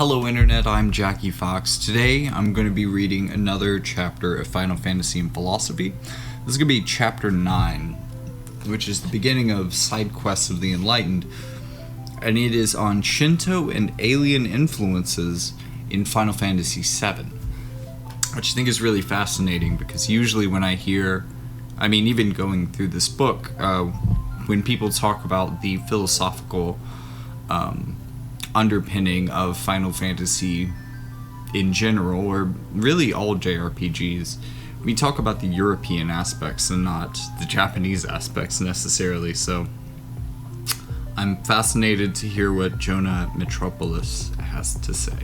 Hello Internet, I'm Jackie Fox. Today I'm going to be reading another chapter of Final Fantasy and Philosophy. This is going to be Chapter 9, which is the beginning of Side Quests of the Enlightened, and it is on Shinto and alien influences in Final Fantasy VII, which I think is really fascinating because usually when I hear, even going through this book, when people talk about the philosophical underpinning of Final Fantasy in general, or really all JRPGs, we talk about the European aspects and not the Japanese aspects necessarily, so I'm fascinated to hear what Jonah Metropolis has to say.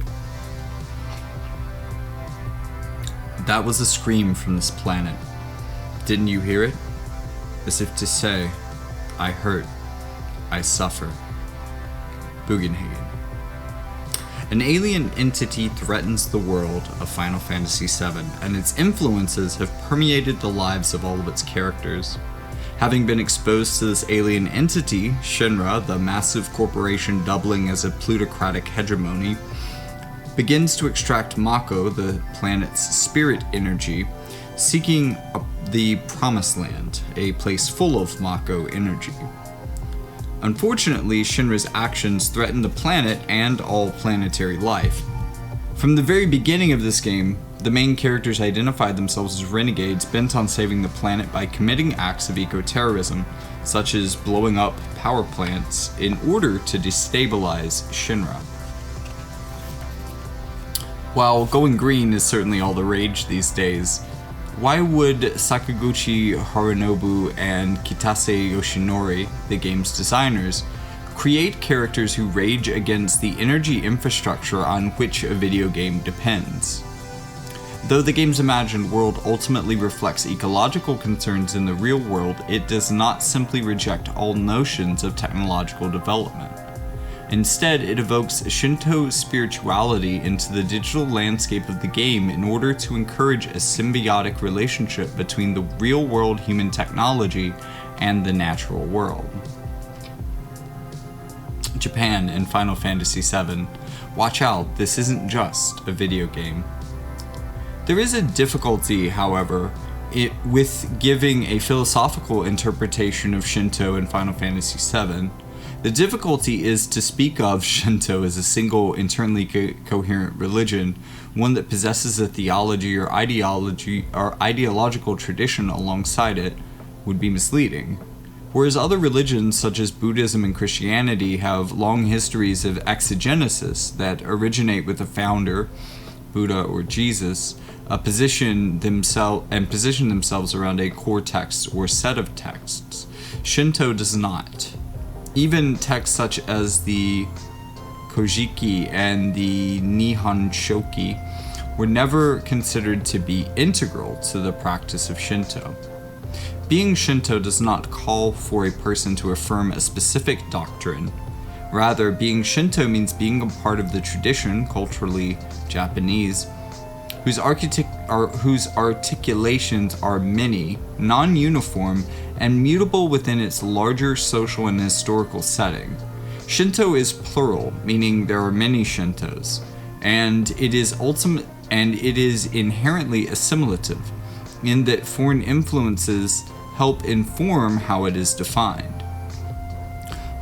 That was a scream from this planet. Didn't you hear it? As if to say, I hurt, I suffer. Bugenhagen. An alien entity threatens the world of Final Fantasy VII, and its influences have permeated the lives of all of its characters. Having been exposed to this alien entity, Shinra, the massive corporation doubling as a plutocratic hegemony, begins to extract Mako, the planet's spirit energy, seeking the Promised Land, a place full of Mako energy. Unfortunately, Shinra's actions threaten the planet and all planetary life. From the very beginning of this game, the main characters identified themselves as renegades bent on saving the planet by committing acts of eco-terrorism, such as blowing up power plants, in order to destabilize Shinra. While going green is certainly all the rage these days, why would Sakaguchi Harunobu and Kitase Yoshinori, the game's designers, create characters who rage against the energy infrastructure on which a video game depends? Though the game's imagined world ultimately reflects ecological concerns in the real world, it does not simply reject all notions of technological development. Instead, it evokes Shinto spirituality into the digital landscape of the game in order to encourage a symbiotic relationship between the real-world human technology and the natural world. Japan in Final Fantasy VII. Watch out, this isn't just a video game. There is a difficulty, however, with giving a philosophical interpretation of Shinto in Final Fantasy VII. The difficulty is to speak of Shinto as a single internally coherent religion, one that possesses a theology or ideological tradition alongside it, would be misleading. Whereas other religions such as Buddhism and Christianity have long histories of exegesis that originate with a founder, Buddha or Jesus, position themselves around a core text or set of texts. Shinto does not. Even texts such as the Kojiki and the Nihon Shoki were never considered to be integral to the practice of Shinto. Being Shinto does not call for a person to affirm a specific doctrine. Rather, being Shinto means being a part of the tradition, culturally Japanese, whose articulations are many, non-uniform, and mutable within its larger social and historical setting. Shinto is plural, meaning there are many Shintos, and it is inherently assimilative, in that foreign influences help inform how it is defined.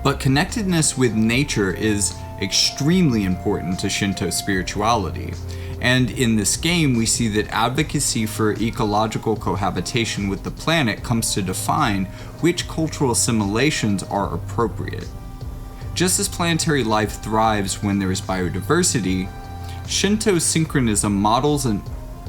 But connectedness with nature is extremely important to Shinto spirituality. And in this game, we see that advocacy for ecological cohabitation with the planet comes to define which cultural assimilations are appropriate. Just as planetary life thrives when there is biodiversity, Shinto synchronism models an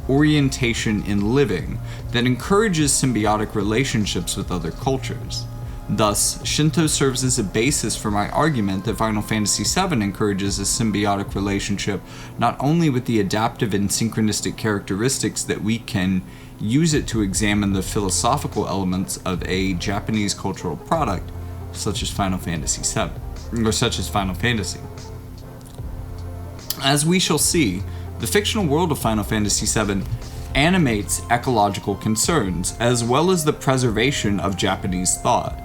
orientation in living that encourages symbiotic relationships with other cultures. Thus, Shinto serves as a basis for my argument that Final Fantasy VII encourages a symbiotic relationship not only with the adaptive and synchronistic characteristics that we can use it to examine the philosophical elements of a Japanese cultural product, such as Final Fantasy VII, or such as Final Fantasy. As we shall see, the fictional world of Final Fantasy VII animates ecological concerns, as well as the preservation of Japanese thought.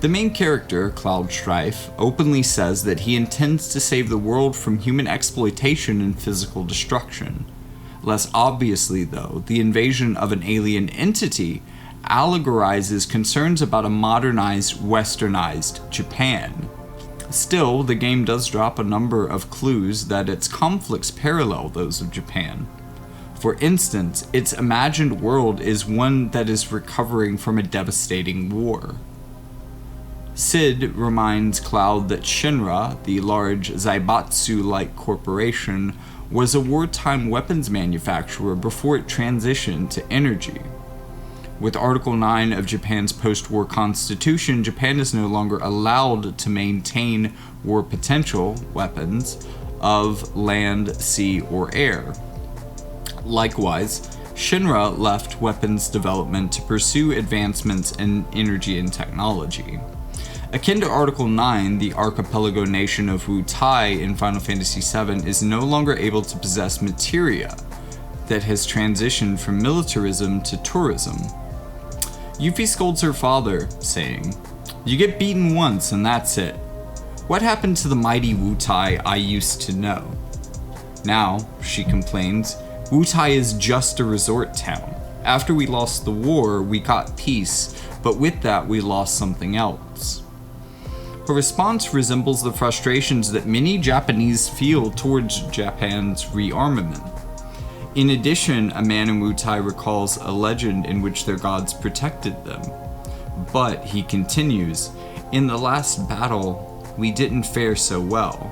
The main character, Cloud Strife, openly says that he intends to save the world from human exploitation and physical destruction. Less obviously, though, the invasion of an alien entity allegorizes concerns about a modernized, westernized Japan. Still, the game does drop a number of clues that its conflicts parallel those of Japan. For instance, its imagined world is one that is recovering from a devastating war. Sid reminds Cloud that Shinra, the large Zaibatsu-like corporation, was a wartime weapons manufacturer before it transitioned to energy. With Article 9 of Japan's post-war constitution, Japan is no longer allowed to maintain war potential weapons of land, sea, or air. Likewise, Shinra left weapons development to pursue advancements in energy and technology. Akin to Article 9, the archipelago nation of Wutai in Final Fantasy VII is no longer able to possess materia that has transitioned from militarism to tourism. Yuffie scolds her father, saying, "You get beaten once and that's it. What happened to the mighty Wutai I used to know?" Now, she complains, Wutai is just a resort town. After we lost the war, we got peace, but with that we lost something else. Her response resembles the frustrations that many Japanese feel towards Japan's rearmament. In addition, a man in Wutai recalls a legend in which their gods protected them. But, he continues, "In the last battle, we didn't fare so well.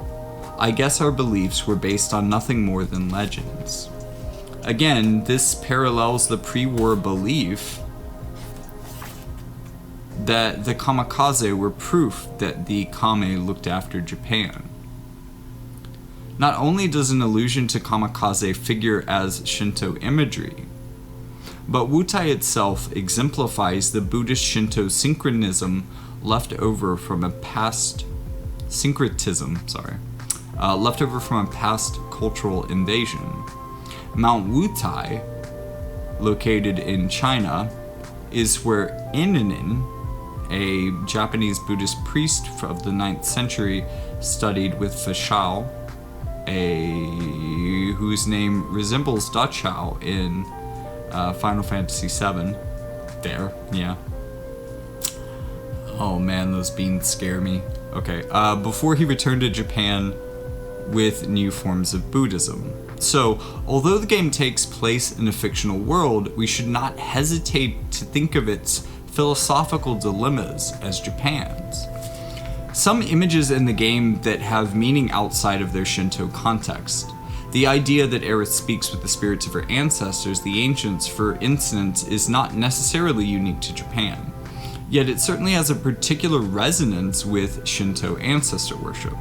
I guess our beliefs were based on nothing more than legends." Again, this parallels the pre-war belief that the kamikaze were proof that the kame looked after Japan. Not only does an allusion to kamikaze figure as Shinto imagery, but Wutai itself exemplifies the Buddhist Shinto syncretism left over from a past cultural invasion. Mount Wutai, located in China, is where Innin, a Japanese Buddhist priest of the 9th century, studied with Fashao, whose name resembles Dachau in Final Fantasy VII. There, yeah. Oh man, those beans scare me. Okay, before he returned to Japan with new forms of Buddhism. So, although the game takes place in a fictional world, we should not hesitate to think of its philosophical dilemmas as Japan's. Some images in the game that have meaning outside of their Shinto context. The idea that Aerith speaks with the spirits of her ancestors, the ancients, for instance, is not necessarily unique to Japan. Yet it certainly has a particular resonance with Shinto ancestor worship.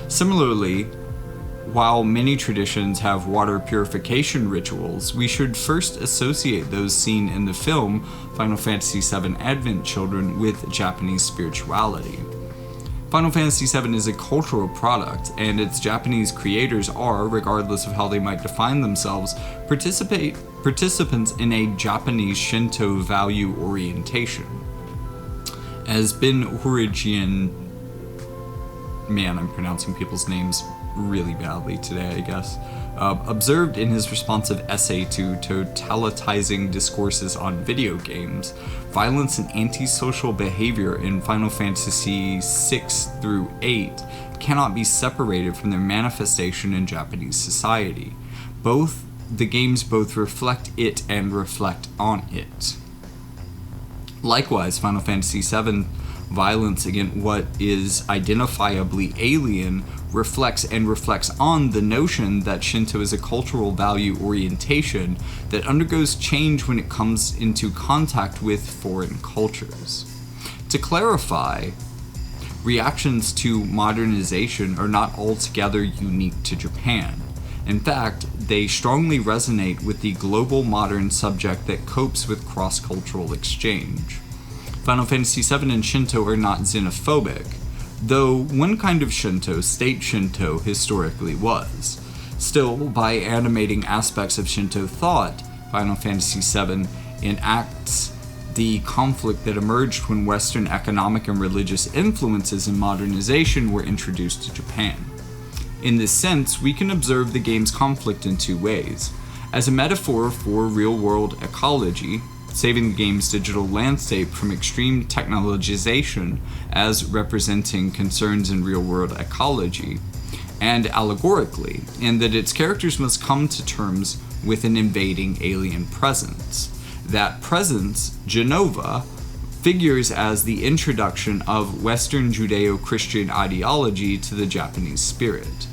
Similarly, while many traditions have water purification rituals, we should first associate those seen in the film Final Fantasy VII Advent Children with Japanese spirituality. Final Fantasy VII is a cultural product, and its Japanese creators are, regardless of how they might define themselves, participants in a Japanese Shinto value orientation. As Ben Horigian, man, I'm pronouncing people's names really badly today, I guess, observed in his responsive essay to Totalitizing Discourses on Video Games, violence and antisocial behavior in Final Fantasy VI through VIII cannot be separated from their manifestation in Japanese society. The games both reflect it and reflect on it. Likewise, Final Fantasy VII violence against what is identifiably alien reflects on the notion that Shinto is a cultural value orientation that undergoes change when it comes into contact with foreign cultures. To clarify, reactions to modernization are not altogether unique to Japan. In fact, they strongly resonate with the global modern subject that copes with cross-cultural exchange. Final Fantasy VII and Shinto are not xenophobic, though one kind of Shinto, state Shinto, historically was. Still, by animating aspects of Shinto thought, Final Fantasy VII enacts the conflict that emerged when Western economic and religious influences and modernization were introduced to Japan. In this sense, we can observe the game's conflict in two ways: as a metaphor for real-world ecology, saving the game's digital landscape from extreme technologization as representing concerns in real-world ecology, and allegorically, in that its characters must come to terms with an invading alien presence. That presence, Genova, figures as the introduction of Western Judeo-Christian ideology to the Japanese spirit,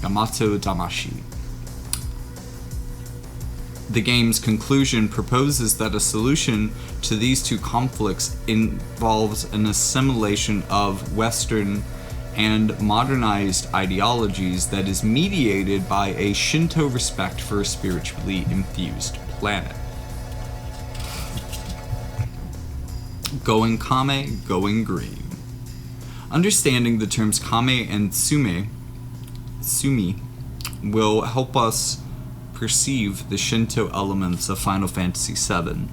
Yamato Damashi. The game's conclusion proposes that a solution to these two conflicts involves an assimilation of Western and modernized ideologies that is mediated by a Shinto respect for a spiritually infused planet. Going Kame, Going Green. Understanding the terms Kame and Sumi will help us perceive the Shinto elements of Final Fantasy VII.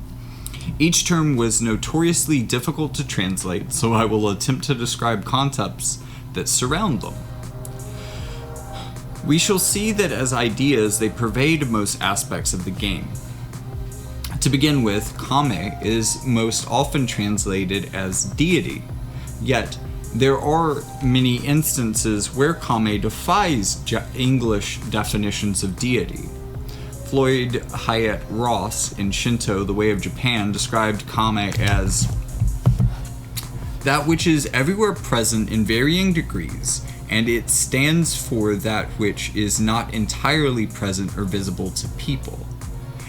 Each term was notoriously difficult to translate, so I will attempt to describe concepts that surround them. We shall see that as ideas, they pervade most aspects of the game. To begin with, Kame is most often translated as deity, yet there are many instances where Kame defies English definitions of deity. Floyd Hyatt Ross in Shinto, The Way of Japan, described Kame as that which is everywhere present in varying degrees, and it stands for that which is not entirely present or visible to people.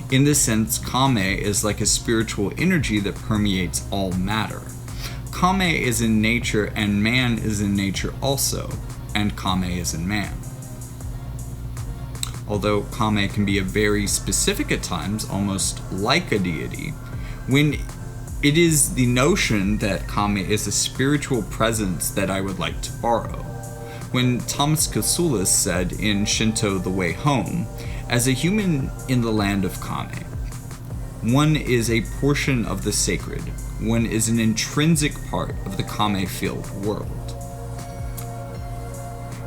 In this sense, Kame is like a spiritual energy that permeates all matter. Kame is in nature, and man is in nature also, and Kame is in man. Although Kame can be very specific at times, almost like a deity, when it is the notion that Kame is a spiritual presence that I would like to borrow. When Thomas Kasulis said in Shinto The Way Home, as a human in the land of Kame, one is a portion of the sacred, one is an intrinsic part of the Kame-filled world.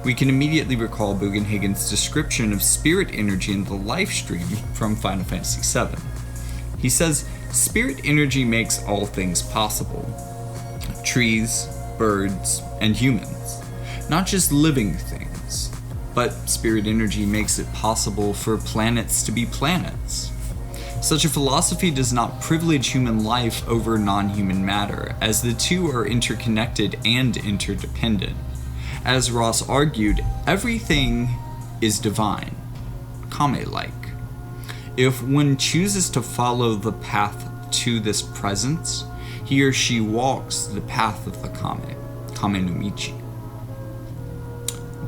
We can immediately recall Bugenhagen's description of spirit energy in the life stream from Final Fantasy VII. He says, spirit energy makes all things possible. Trees, birds, and humans. Not just living things, but spirit energy makes it possible for planets to be planets. Such a philosophy does not privilege human life over non-human matter, as the two are interconnected and interdependent. As Ross argued, everything is divine, Kame-like. If one chooses to follow the path to this presence, he or she walks the path of the Kame, Kame no Michi.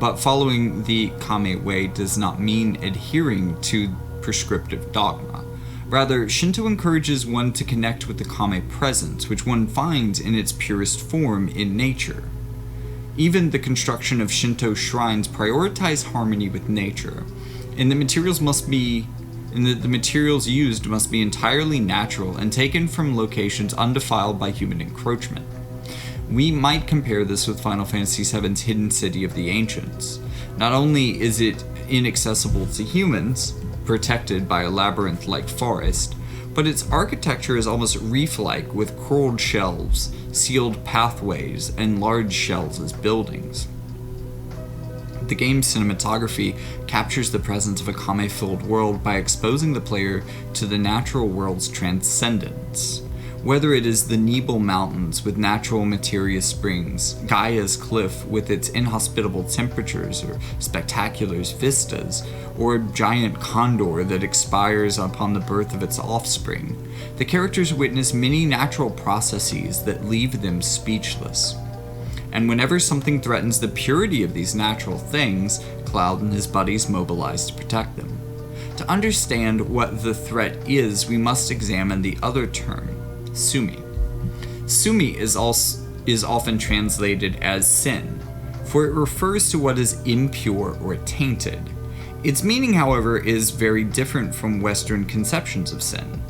But following the Kame way does not mean adhering to prescriptive dogma. Rather, Shinto encourages one to connect with the Kame presence, which one finds in its purest form in nature. Even the construction of Shinto shrines prioritize harmony with nature, and the materials used must be entirely natural and taken from locations undefiled by human encroachment. We might compare this with Final Fantasy VII's Hidden City of the Ancients. Not only is it inaccessible to humans, protected by a labyrinth-like forest, but its architecture is almost reef-like with curled shelves, sealed pathways, and large shells as buildings. The game's cinematography captures the presence of a Kame-filled world by exposing the player to the natural world's transcendence. Whether it is the Nebel Mountains with natural materia springs, Gaia's cliff with its inhospitable temperatures or spectacular vistas, or a giant condor that expires upon the birth of its offspring, the characters witness many natural processes that leave them speechless. And whenever something threatens the purity of these natural things, Cloud and his buddies mobilize to protect them. To understand what the threat is, we must examine the other term, Sumi. Sumi is often translated as sin, for it refers to what is impure or tainted. Its meaning, however, is very different from Western conceptions of sin.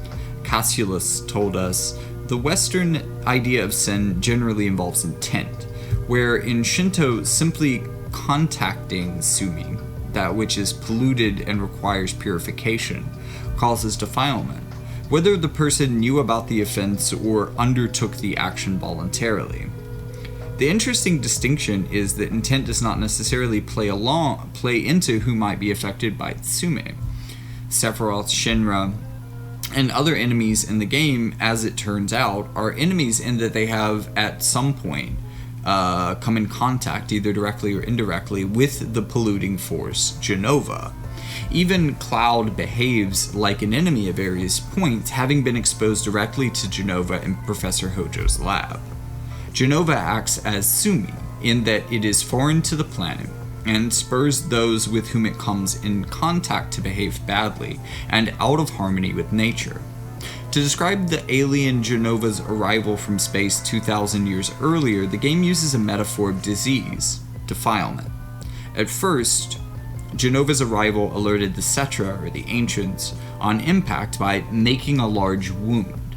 Cassius told us The Western idea of sin generally involves intent, where in Shinto, simply contacting sumi, that which is polluted and requires purification, causes defilement, whether the person knew about the offense or undertook the action voluntarily. The interesting distinction is that intent does not necessarily play into who might be affected by Tsume. Sephiroth, Shinra, and other enemies in the game, as it turns out, are enemies in that they have at some point come in contact, either directly or indirectly, with the polluting force, Jenova. Even Cloud behaves like an enemy at various points, having been exposed directly to Jenova in Professor Hojo's lab. Jenova acts as Sumi, in that it is foreign to the planet, and spurs those with whom it comes in contact to behave badly, and out of harmony with nature. To describe the alien Jenova's arrival from space 2,000 years earlier, the game uses a metaphor of disease, defilement. At first, Jenova's arrival alerted the Cetra, or the Ancients, on impact by making a large wound.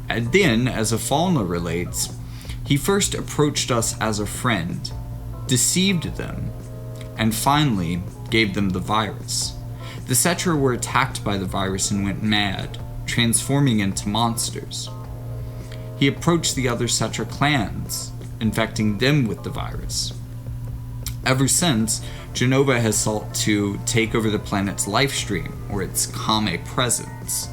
And then, as Afalna relates, he first approached us as a friend, deceived them, and finally gave them the virus. The Cetra were attacked by the virus and went mad, transforming into monsters. He approached the other Cetra clans, infecting them with the virus. Ever since, Jenova has sought to take over the planet's life stream, or its Kame presence.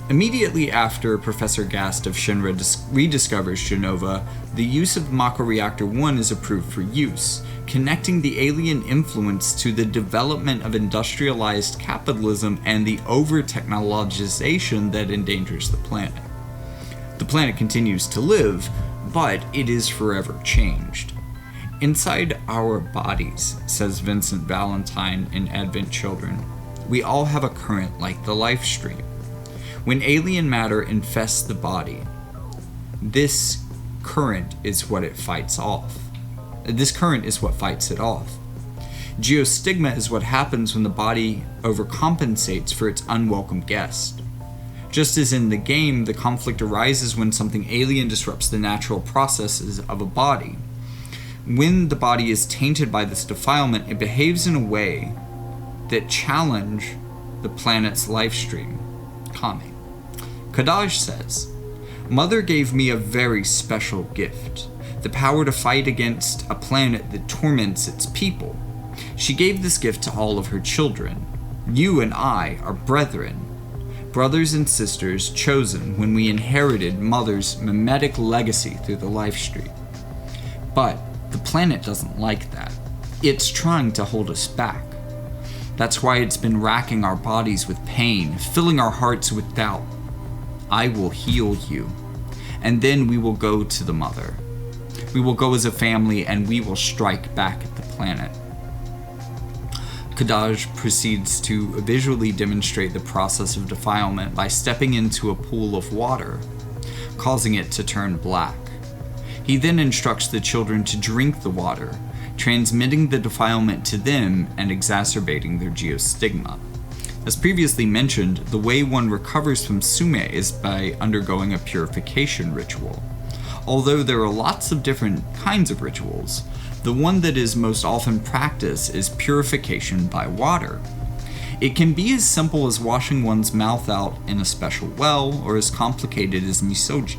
Immediately after Professor Gast of Shinra rediscovers Jenova, the use of Mako Reactor 1 is approved for use, connecting the alien influence to the development of industrialized capitalism and the over-technologization that endangers the planet. The planet continues to live, but it is forever changed. Inside our bodies, says Vincent Valentine in Advent Children, we all have a current like the life stream. When alien matter infests the body, this current is what fights it off. Geostigma is what happens when the body overcompensates for its unwelcome guest. Just as in the game, the conflict arises when something alien disrupts the natural processes of a body. When the body is tainted by this defilement, it behaves in a way that challenge the planet's life stream, Kame. Kadaj says, "Mother gave me a very special gift, the power to fight against a planet that torments its people. She gave this gift to all of her children. You and I are brethren, brothers and sisters chosen when we inherited Mother's mimetic legacy through the life stream. But the planet doesn't like that. It's trying to hold us back. That's why it's been racking our bodies with pain, filling our hearts with doubt. I will heal you, and then we will go to the Mother. We will go as a family, and we will strike back at the planet." Kadaj proceeds to visually demonstrate the process of defilement by stepping into a pool of water, causing it to turn black. He then instructs the children to drink the water, transmitting the defilement to them and exacerbating their geostigma. As previously mentioned, the way one recovers from Sume is by undergoing a purification ritual. Although there are lots of different kinds of rituals, the one that is most often practiced is purification by water. It can be as simple as washing one's mouth out in a special well, or as complicated as misoji,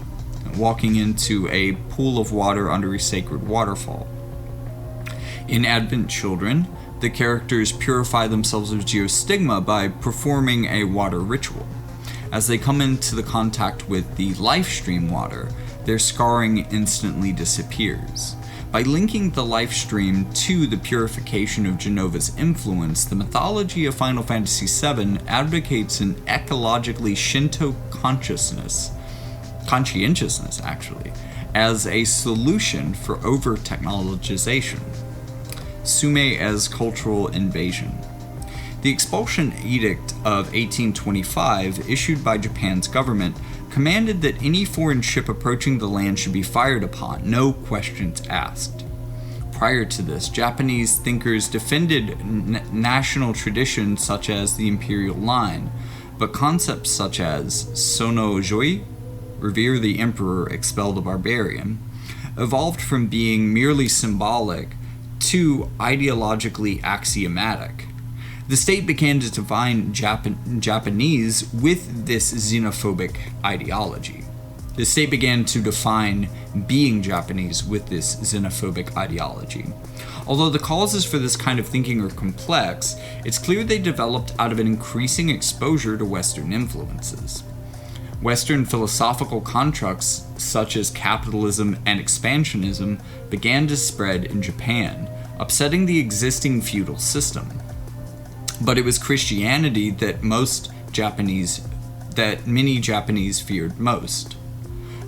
walking into a pool of water under a sacred waterfall. In Advent Children, the characters purify themselves of geostigma by performing a water ritual. As they come into the contact with the life stream water, their scarring instantly disappears. By linking the life stream to the purification of Jenova's influence, the mythology of Final Fantasy VII advocates an ecologically Shinto conscientiousness actually, as a solution for over-technologization. Sume as cultural invasion. The expulsion edict of 1825, issued by Japan's government, commanded that any foreign ship approaching the land should be fired upon, no questions asked. Prior to this, Japanese thinkers defended national traditions such as the imperial line, but concepts such as sono joi, revere the emperor, expel the barbarian, evolved from being merely symbolic to ideologically axiomatic. The state began to define Japanese with this xenophobic ideology. The state began to define being Japanese with this xenophobic ideology. Although the causes for this kind of thinking are complex, it's clear they developed out of an increasing exposure to Western influences. Western philosophical constructs such as capitalism and expansionism began to spread in Japan, upsetting the existing feudal system. But it was Christianity that many Japanese feared most.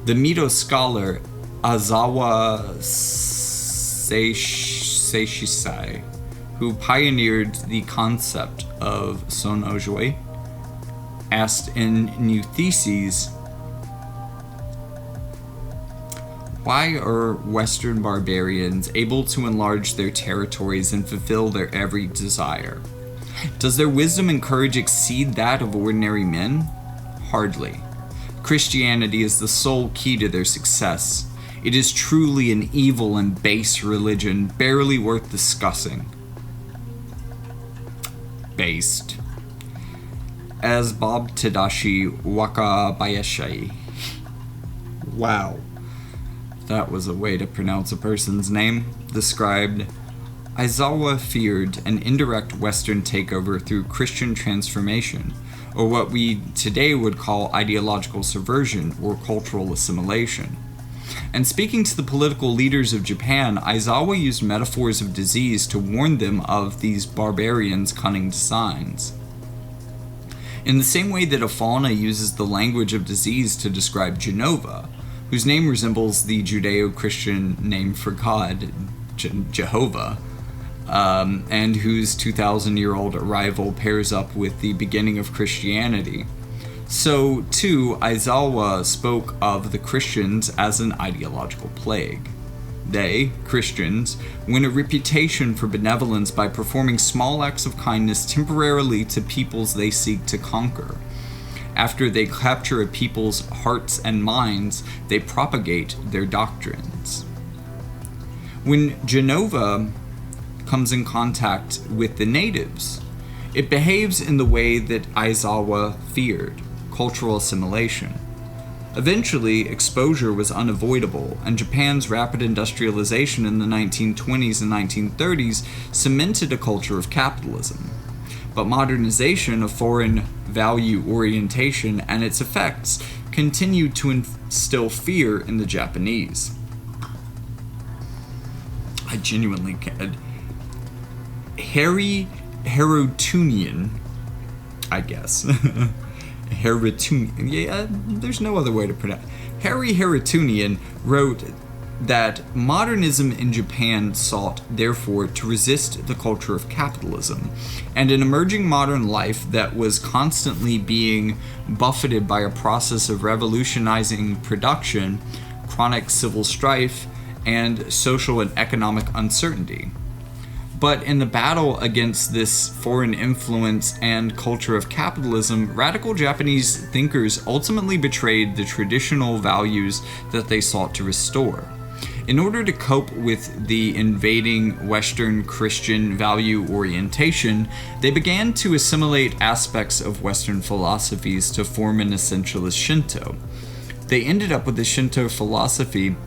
The Mito scholar Aizawa Seishisai, who pioneered the concept of sonojoi, asked in new theses, why are Western barbarians able to enlarge their territories and fulfill their every desire? Does their wisdom and courage exceed that of ordinary men? Hardly. Christianity is the sole key to their success. It is truly an evil and base religion, barely worth discussing. Based. As Bob Tadashi Wakabayashi. Wow. That was a way to pronounce a person's name. Described, Aizawa feared an indirect Western takeover through Christian transformation, or what we today would call ideological subversion or cultural assimilation. And speaking to the political leaders of Japan, Aizawa used metaphors of disease to warn them of these barbarians' cunning designs. In the same way that a fauna uses the language of disease to describe Genova, whose name resembles the Judeo-Christian name for God, Jehovah, and whose 2,000-year-old arrival pairs up with the beginning of Christianity. So, too, Aizawa spoke of the Christians as an ideological plague. They, Christians, win a reputation for benevolence by performing small acts of kindness temporarily to peoples they seek to conquer. After they capture a people's hearts and minds, they propagate their doctrines. When Genova comes in contact with the natives, it behaves in the way that Aizawa feared, cultural assimilation. Eventually, exposure was unavoidable, and Japan's rapid industrialization in the 1920s and 1930s cemented a culture of capitalism. But modernization, a foreign value orientation, and its effects continued to instill fear in the Japanese. I genuinely can't. Harry Harutunian, I guess. Harutunian, yeah, there's no other way to pronounce it. Harry Harutunian wrote that modernism in Japan sought, therefore, to resist the culture of capitalism, and an emerging modern life that was constantly being buffeted by a process of revolutionizing production, chronic civil strife, and social and economic uncertainty. But in the battle against this foreign influence and culture of capitalism, radical Japanese thinkers ultimately betrayed the traditional values that they sought to restore. In order to cope with the invading Western Christian value orientation, they began to assimilate aspects of Western philosophies to form an essentialist Shinto. They ended up with a Shinto philosophy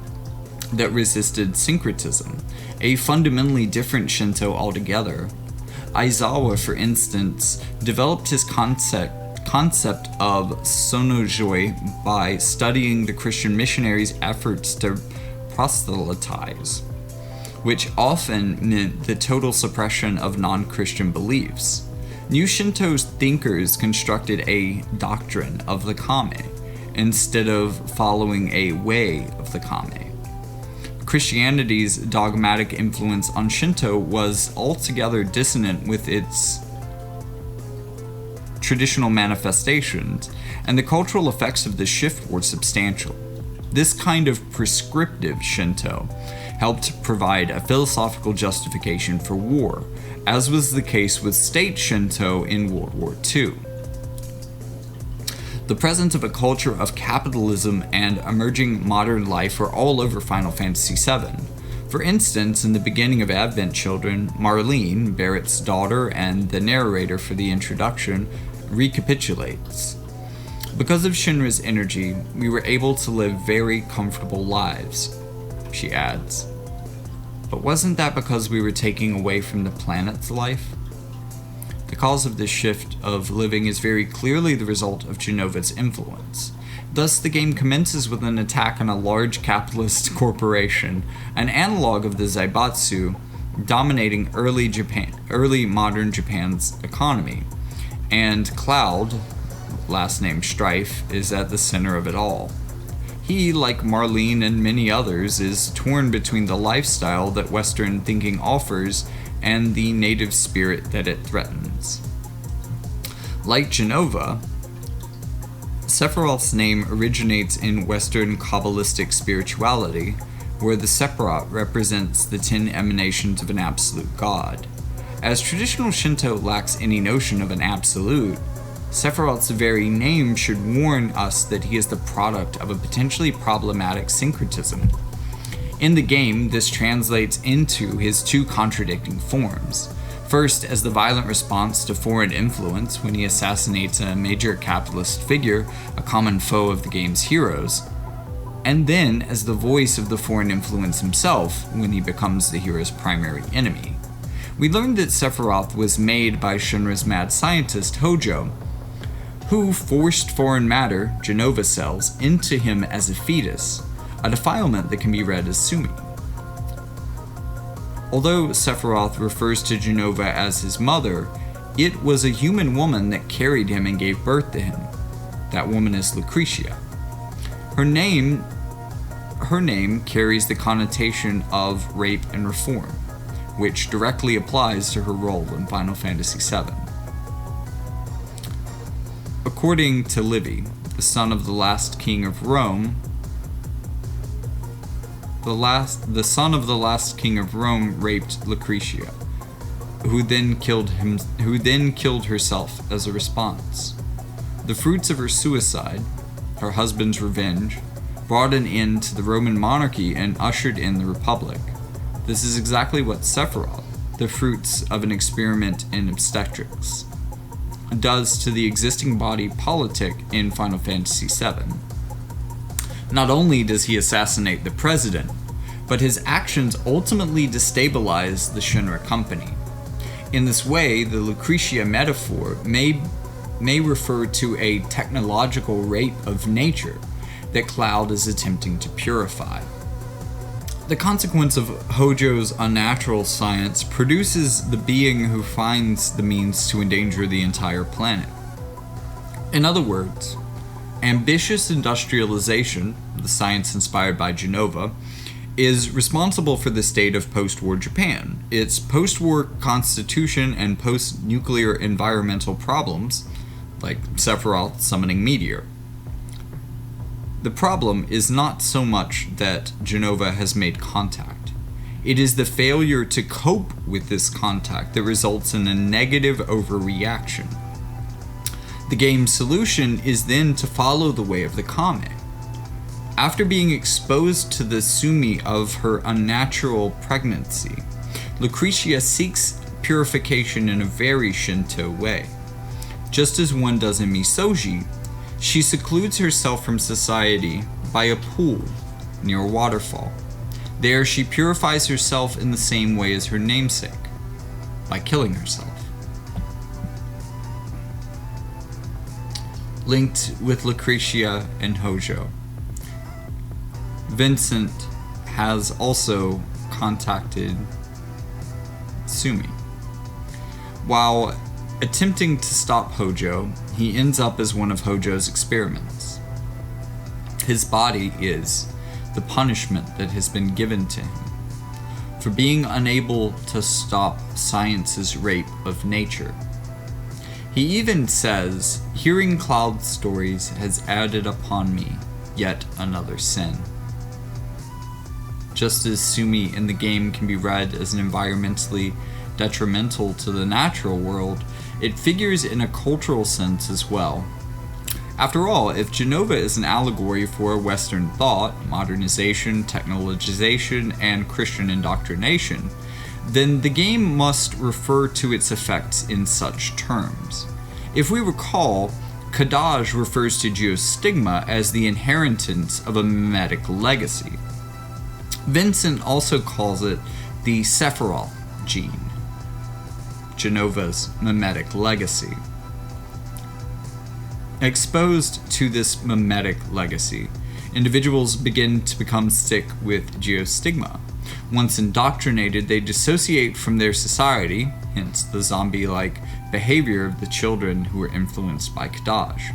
that resisted syncretism, a fundamentally different Shinto altogether. Aizawa, for instance, developed his concept of sonojoi by studying the Christian missionaries' efforts to proselytize, which often meant the total suppression of non-Christian beliefs. New Shinto thinkers constructed a doctrine of the kame instead of following a way of the kame. Christianity's dogmatic influence on Shinto was altogether dissonant with its traditional manifestations, and the cultural effects of this shift were substantial. This kind of prescriptive Shinto helped provide a philosophical justification for war, as was the case with state Shinto in World War II. The presence of a culture of capitalism and emerging modern life are all over Final Fantasy VII. For instance, in the beginning of Advent Children, Marlene, Barrett's daughter and the narrator for the introduction, recapitulates. Because of Shinra's energy, we were able to live very comfortable lives, she adds. But wasn't that because we were taking away from the planet's life? The cause of this shift of living is very clearly the result of Jenova's influence. Thus, the game commences with an attack on a large capitalist corporation, an analog of the Zaibatsu, dominating early modern Japan's economy. And Cloud, last name Strife, is at the center of it all. He, like Marlene and many others, is torn between the lifestyle that Western thinking offers and the native spirit that it threatens. Like Jenova, Sephiroth's name originates in Western Kabbalistic spirituality, where the Sephiroth represents the 10 emanations of an absolute god. As traditional Shinto lacks any notion of an absolute, Sephiroth's very name should warn us that he is the product of a potentially problematic syncretism. In the game, this translates into his two contradicting forms. First, as the violent response to foreign influence when he assassinates a major capitalist figure, a common foe of the game's heroes, and then as the voice of the foreign influence himself when he becomes the hero's primary enemy. We learned that Sephiroth was made by Shinra's mad scientist Hojo, who forced foreign matter, Jenova cells, into him as a fetus, a defilement that can be read as Sumi. Although Sephiroth refers to Jenova as his mother, it was a human woman that carried him and gave birth to him. That woman is Lucretia. Her name carries the connotation of rape and reform, which directly applies to her role in Final Fantasy VII. According to Livy, the son of the last king of Rome, the son of the last king of Rome raped Lucretia, who then killed herself as a response. The fruits of her suicide, her husband's revenge, brought an end to the Roman monarchy and ushered in the Republic. This is exactly what Sephiroth, the fruits of an experiment in obstetrics, does to the existing body politic in Final Fantasy VII. Not only does he assassinate the president, but his actions ultimately destabilize the Shinra company. In this way, the Lucretia metaphor may refer to a technological rape of nature that Cloud is attempting to purify. The consequence of Hojo's unnatural science produces the being who finds the means to endanger the entire planet. In other words, ambitious industrialization, the science inspired by Jenova, is responsible for the state of post-war Japan, its post-war constitution and post-nuclear environmental problems, like Sephiroth summoning Meteor. The problem is not so much that Jenova has made contact. It is the failure to cope with this contact that results in a negative overreaction. The game's solution is then to follow the way of the Kame. After being exposed to the Sumi of her unnatural pregnancy, Lucretia seeks purification in a very Shinto way. Just as one does in Misoji, she secludes herself from society by a pool near a waterfall. There she purifies herself in the same way as her namesake, by killing herself. Linked with Lucretia and Hojo, Vincent has also contacted Sumi. While attempting to stop Hojo, he ends up as one of Hojo's experiments. His body is the punishment that has been given to him for being unable to stop science's rape of nature. He even says, "Hearing Cloud's stories has added upon me yet another sin." Just as Sumi in the game can be read as an environmentally detrimental to the natural world, it figures in a cultural sense as well. After all, if Genova is an allegory for Western thought, modernization, technologization, and Christian indoctrination, then the game must refer to its effects in such terms. If we recall, Kadaj refers to geostigma as the inheritance of a mimetic legacy. Vincent also calls it the Sephiroth gene, Genova's mimetic legacy. Exposed to this mimetic legacy, individuals begin to become sick with geostigma. Once indoctrinated, they dissociate from their society, hence the zombie-like behavior of the children who are influenced by Kadaj.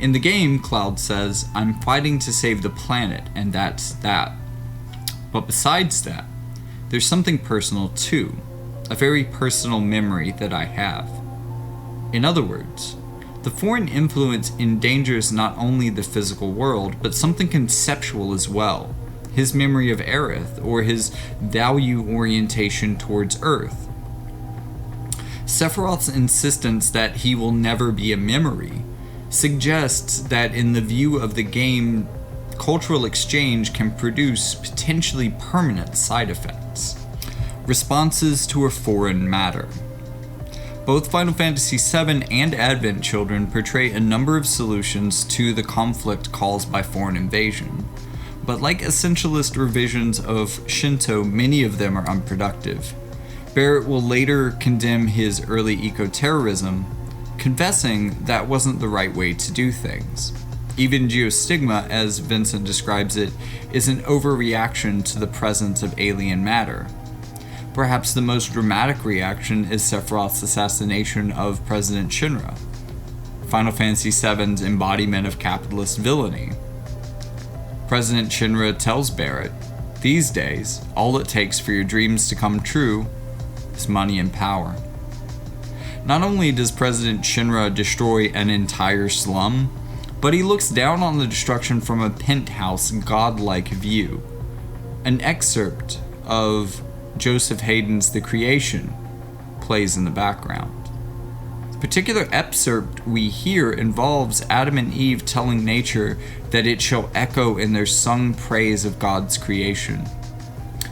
In the game, Cloud says, "I'm fighting to save the planet, and that's that." But besides that, there's something personal too, a very personal memory that I have. In other words, the foreign influence endangers not only the physical world, but something conceptual as well, his memory of Aerith, or his value orientation towards Earth. Sephiroth's insistence that he will never be a memory suggests that in the view of the game, cultural exchange can produce potentially permanent side effects. Responses to a foreign matter. Both Final Fantasy VII and Advent Children portray a number of solutions to the conflict caused by foreign invasion, but like essentialist revisions of Shinto, many of them are unproductive. Barrett will later condemn his early eco-terrorism, confessing that wasn't the right way to do things. Even geostigma, as Vincent describes it, is an overreaction to the presence of alien matter. Perhaps the most dramatic reaction is Sephiroth's assassination of President Shinra, Final Fantasy VII's embodiment of capitalist villainy. President Shinra tells Barrett, "These days, all it takes for your dreams to come true is money and power." Not only does President Shinra destroy an entire slum, but he looks down on the destruction from a penthouse godlike view. An excerpt of Joseph Haydn's The Creation plays in the background. The particular excerpt we hear involves Adam and Eve telling nature that it shall echo in their sung praise of God's creation.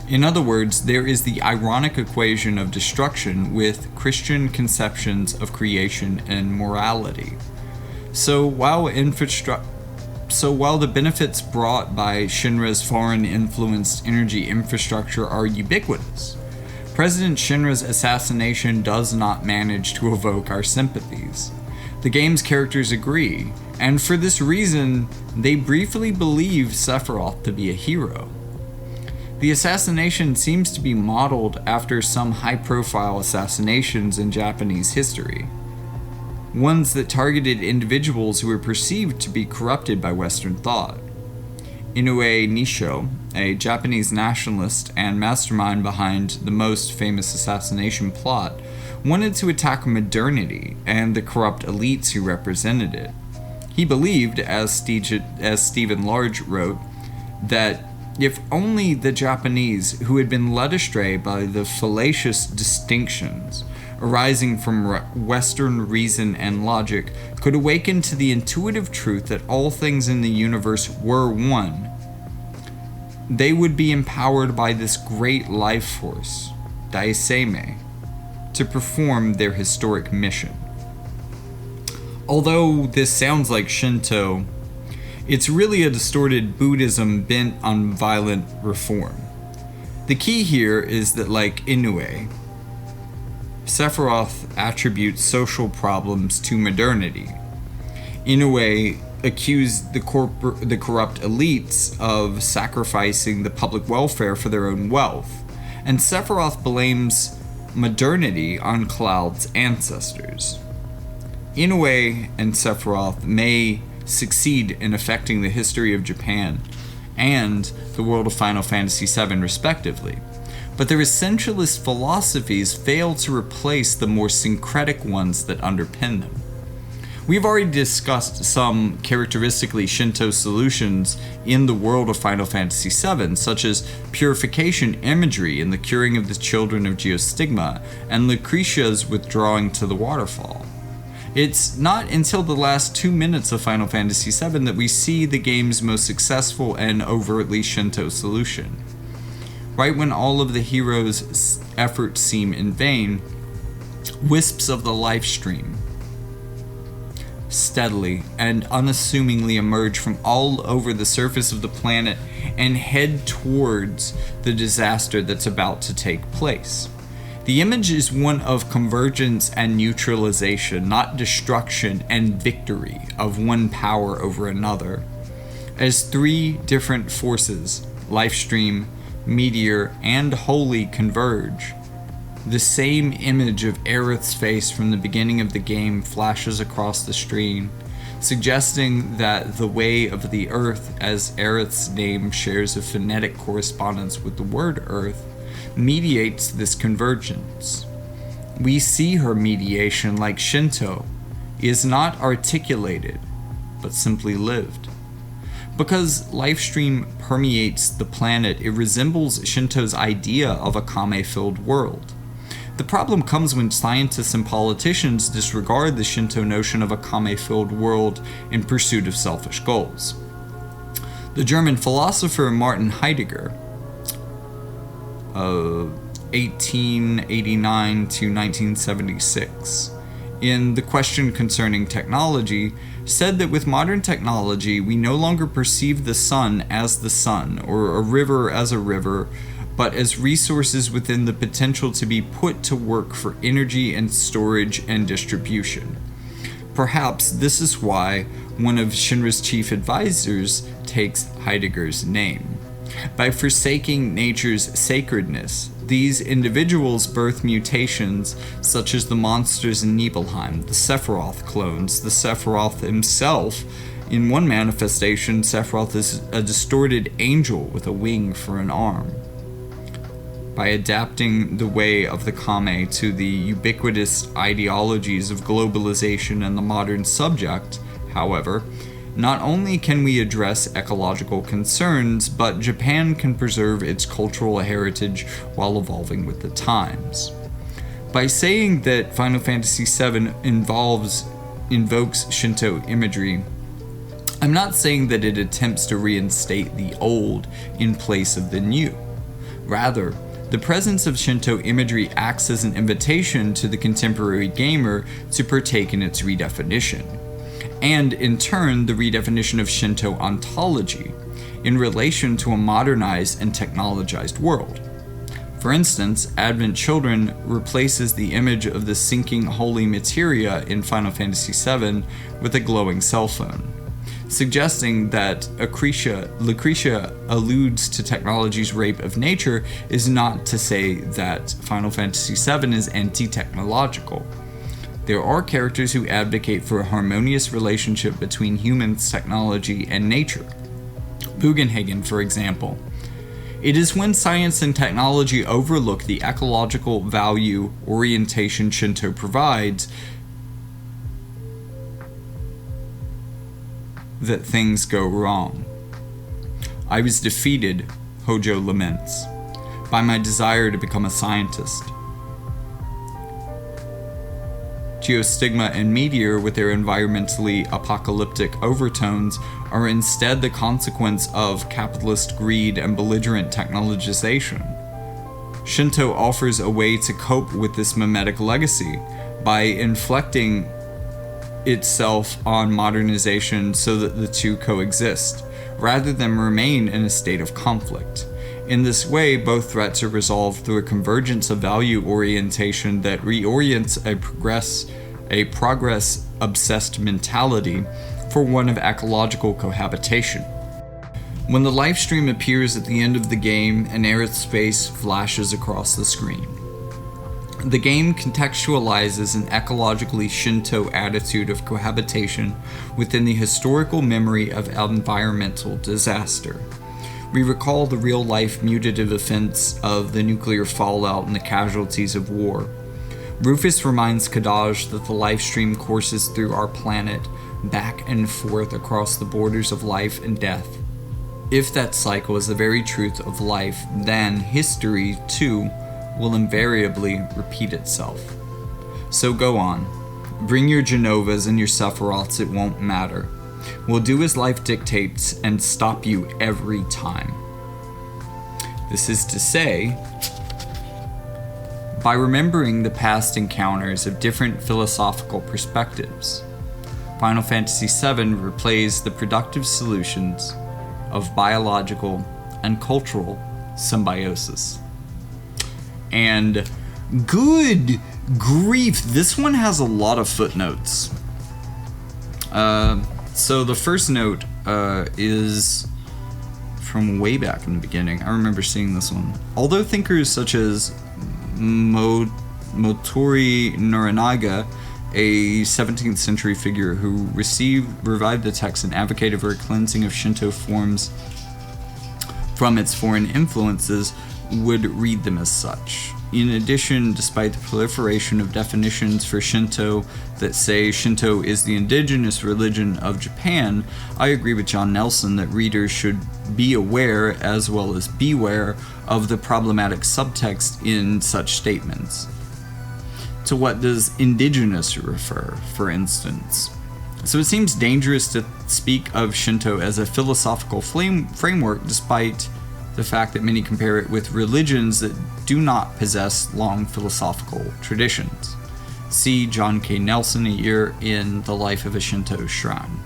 In other words, there is the ironic equation of destruction with Christian conceptions of creation and morality. So while the benefits brought by Shinra's foreign-influenced energy infrastructure are ubiquitous, President Shinra's assassination does not manage to evoke our sympathies. The game's characters agree, and for this reason, they briefly believe Sephiroth to be a hero. The assassination seems to be modeled after some high-profile assassinations in Japanese history, ones that targeted individuals who were perceived to be corrupted by Western thought. Inoue Nisho, a Japanese nationalist and mastermind behind the most famous assassination plot, wanted to attack modernity and the corrupt elites who represented it. He believed, as Stephen Large wrote, that if only the Japanese, who had been led astray by the fallacious distinctions arising from Western reason and logic, could awaken to the intuitive truth that all things in the universe were one, they would be empowered by this great life force, Daiseme, to perform their historic mission. Although this sounds like Shinto, it's really a distorted Buddhism bent on violent reform. The key here is that, like Inoue, Sephiroth attributes social problems to modernity. Inoue accused the corrupt elites of sacrificing the public welfare for their own wealth, and Sephiroth blames modernity on Cloud's ancestors. Inoue and Sephiroth may succeed in affecting the history of Japan and the world of Final Fantasy VII respectively, but their essentialist philosophies fail to replace the more syncretic ones that underpin them. We've already discussed some characteristically Shinto solutions in the world of Final Fantasy VII, such as purification imagery in the curing of the children of geostigma and Lucretia's withdrawing to the waterfall. It's not until the last 2 minutes of Final Fantasy VII that we see the game's most successful and overtly Shinto solution. Right when all of the heroes' efforts seem in vain, wisps of the life stream steadily and unassumingly emerge from all over the surface of the planet and head towards the disaster that's about to take place. The image is one of convergence and neutralization, not destruction and victory of one power over another. As three different forces, Lifestream, Meteor, and Holy converge, the same image of Aerith's face from the beginning of the game flashes across the screen, suggesting that the way of the Earth, as Aerith's name shares a phonetic correspondence with the word Earth, mediates this convergence. We see her mediation, like Shinto, is not articulated, but simply lived. Because Lifestream permeates the planet, it resembles Shinto's idea of a kame-filled world. The problem comes when scientists and politicians disregard the Shinto notion of a kame-filled world in pursuit of selfish goals. The German philosopher Martin Heidegger, 1889 to 1976, in The Question Concerning Technology, said that with modern technology, we no longer perceive the sun as the sun, or a river as a river, but as resources within the potential to be put to work for energy and storage and distribution. Perhaps this is why one of Shinra's chief advisors takes Heidegger's name. By forsaking nature's sacredness, these individuals birth mutations such as the monsters in Nibelheim, the Sephiroth clones, the Sephiroth himself. In one manifestation, Sephiroth is a distorted angel with a wing for an arm. By adapting the way of the Kame to the ubiquitous ideologies of globalization and the modern subject, however, not only can we address ecological concerns, but Japan can preserve its cultural heritage while evolving with the times. By saying that Final Fantasy VII invokes Shinto imagery, I'm not saying that it attempts to reinstate the old in place of the new. Rather, the presence of Shinto imagery acts as an invitation to the contemporary gamer to partake in its redefinition, and in turn the redefinition of Shinto ontology in relation to a modernized and technologized world. For instance, Advent Children replaces the image of the sinking holy materia in Final Fantasy VII with a glowing cell phone, suggesting that Lucretia alludes to technology's rape of nature is not to say that Final Fantasy VII is anti-technological. There are characters who advocate for a harmonious relationship between humans, technology, and nature. Bugenhagen, for example. It is when science and technology overlook the ecological value orientation Shinto provides that things go wrong. I was defeated, Hojo laments, by my desire to become a scientist. Geostigma and Meteor, with their environmentally apocalyptic overtones, are instead the consequence of capitalist greed and belligerent technologization. Shinto offers a way to cope with this mimetic legacy by inflecting itself on modernization so that the two coexist, rather than remain in a state of conflict. In this way, both threats are resolved through a convergence of value orientation that reorients a progress-obsessed mentality for one of ecological cohabitation. When the life stream appears at the end of the game, an Aerith's face flashes across the screen. The game contextualizes an ecologically Shinto attitude of cohabitation within the historical memory of environmental disaster. We recall the real-life mutative effects of the nuclear fallout and the casualties of war. Rufus reminds Kadaj that the life stream courses through our planet, back and forth across the borders of life and death. If that cycle is the very truth of life, then history, too, will invariably repeat itself. So go on, Bring your Genovas and your Sephiroths, it won't matter. We'll do as life dictates and stop you every time. This is to say, by remembering the past encounters of different philosophical perspectives, Final Fantasy VII replays the productive solutions of biological and cultural symbiosis. And good grief, this one has a lot of footnotes. So the first note is from way back in the beginning. I remember seeing this one. Although thinkers such as Motori Norinaga, a 17th century figure who revived the text and advocated for a cleansing of Shinto forms from its foreign influences, would read them as such. In addition, despite the proliferation of definitions for Shinto that say Shinto is the indigenous religion of Japan, I agree with John Nelson that readers should be aware, as well as beware, of the problematic subtext in such statements. To what does indigenous refer, for instance? So it seems dangerous to speak of Shinto as a philosophical framework, despite the fact that many compare it with religions that do not possess long philosophical traditions. See John K. Nelson a year in The Life of a Shinto Shrine.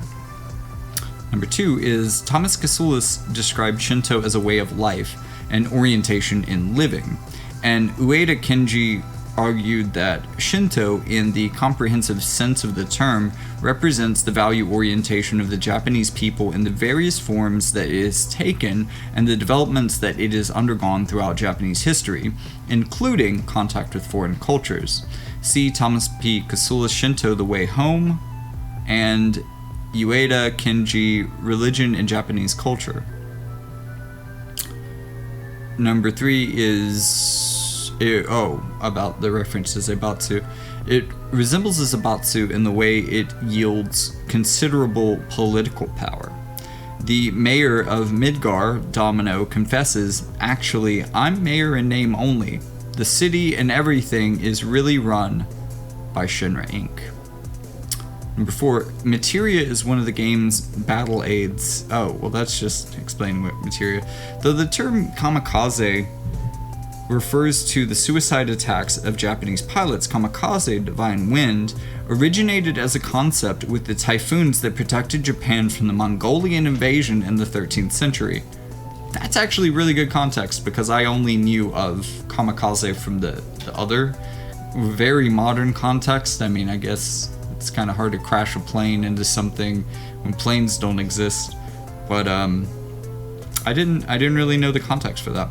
Number 2 is Thomas Kasulis described Shinto as a way of life and orientation in living, and Ueda Kenji argued that Shinto, in the comprehensive sense of the term, represents the value orientation of the Japanese people in the various forms that it has taken and the developments that it has undergone throughout Japanese history, including contact with foreign cultures. See Thomas P. Kasulis Shinto, The Way Home, and Ueda Kenji, Religion and Japanese Culture. Number 3 is about the reference to Zaibatsu. It resembles a Zaibatsu in the way it yields considerable political power. The mayor of Midgar, Domino, confesses, "Actually, I'm mayor in name only. The city and everything is really run by Shinra Inc." Number 4, materia is one of the game's battle aids. Oh, well, that's just explaining what materia. Though the term kamikaze refers to the suicide attacks of Japanese pilots, kamikaze, divine wind, originated as a concept with the typhoons that protected Japan from the Mongolian invasion in the 13th century. That's actually really good context, because I only knew of kamikaze from the other very modern context. I mean, I guess it's kind of hard to crash a plane into something when planes don't exist, but I didn't really know the context for that.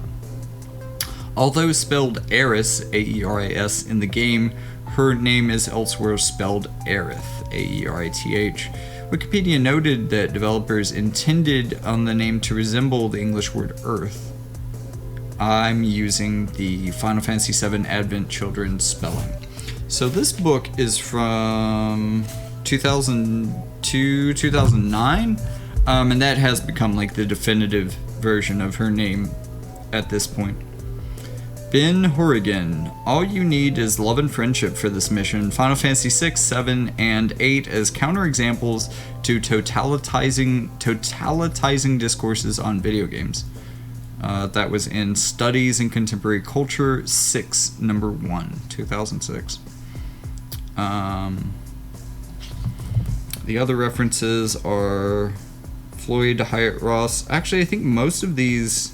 Although spelled Eris, A-E-R-A-S, in the game, her name is elsewhere spelled Aerith, A-E-R-I-T-H. Wikipedia noted that developers intended on the name to resemble the English word Earth. I'm using the Final Fantasy VII Advent Children's spelling. So this book is from 2002, 2009, and that has become like the definitive version of her name at this point. Ben Horrigan, all you need is love and friendship for this mission. Final Fantasy VI, VII, and VIII as counterexamples to totalitizing discourses on video games. That was in Studies in Contemporary Culture 6, number 1, 2006. The other references are Floyd Hyatt Ross. Actually, I think most of these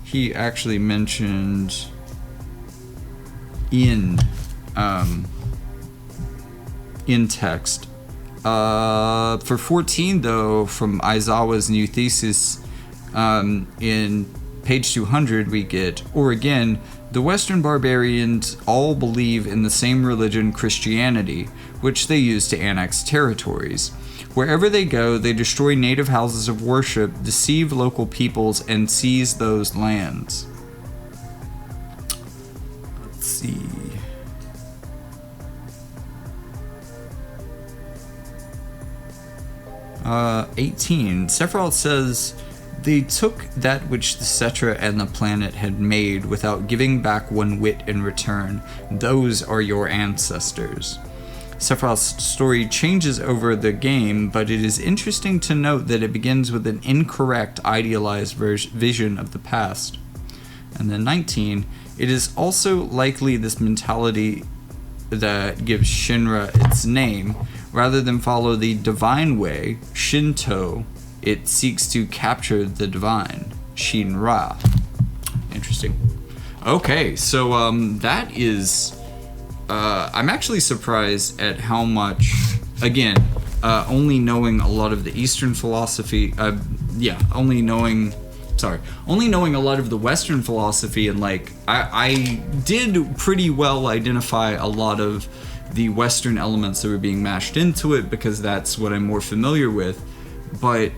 he actually mentioned in text. For 14, though, from Aizawa's new thesis, in page 200, we get, or again, the Western barbarians all believe in the same religion, Christianity, which they use to annex territories. Wherever they go, they destroy native houses of worship, deceive local peoples, and seize those lands. Let's see. Uh, 18. Sephiroth says, they took that which the Cetra and the planet had made without giving back one whit in return. Those are your ancestors. Sephiroth's story changes over the game, but it is interesting to note that it begins with an incorrect, idealized vision of the past. And then 19, it is also likely this mentality that gives Shinra its name. Rather than follow the divine way, Shinto, it seeks to capture the divine, Shinra. Interesting. Okay, so that is... I'm actually surprised at how much, again, only knowing a lot of the Eastern philosophy, only knowing a lot of the Western philosophy, and like, I did pretty well identify a lot of the Western elements that were being mashed into it, because that's what I'm more familiar with, but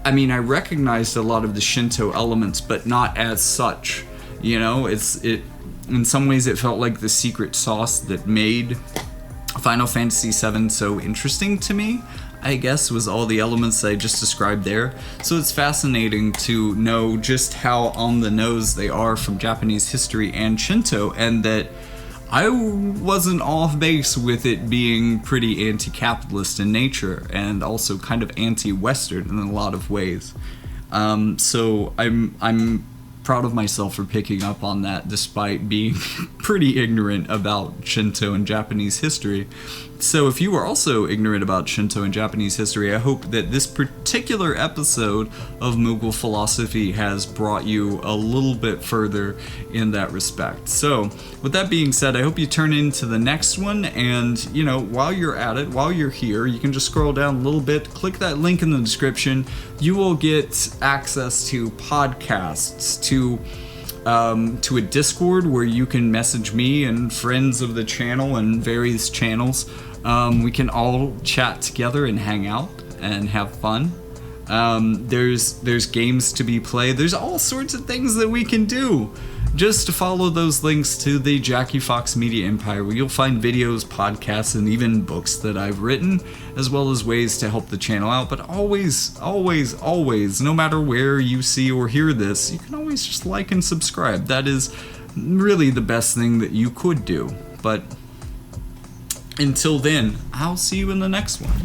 I mean, I recognized a lot of the Shinto elements, but not as such, you know, in some ways it felt like the secret sauce that made Final Fantasy VII so interesting to me, I guess, was all the elements that I just described there. So it's fascinating to know just how on the nose they are from Japanese history and Shinto, and that I wasn't off base with it being pretty anti-capitalist in nature and also kind of anti-Western in a lot of ways. So I'm proud of myself for picking up on that despite being pretty ignorant about Shinto and Japanese history. So if you are also ignorant about Shinto and Japanese history, I hope that this particular episode of Moogle Philosophy has brought you a little bit further in that respect. So with that being said, I hope you turn into the next one, and you know, while you're at it, while you're here, you can just scroll down a little bit, click that link in the description. You will get access to podcasts, to a Discord where you can message me and friends of the channel and various channels. We can all chat together and hang out and have fun. There's games to be played. There's all sorts of things that we can do. Just follow those links to the Jackie Fox Media Empire, where you'll find videos, podcasts, and even books that I've written, as well as ways to help the channel out. But always, always, always, no matter where you see or hear this, you can always just like and subscribe. That is really the best thing that you could do. But until then, I'll see you in the next one.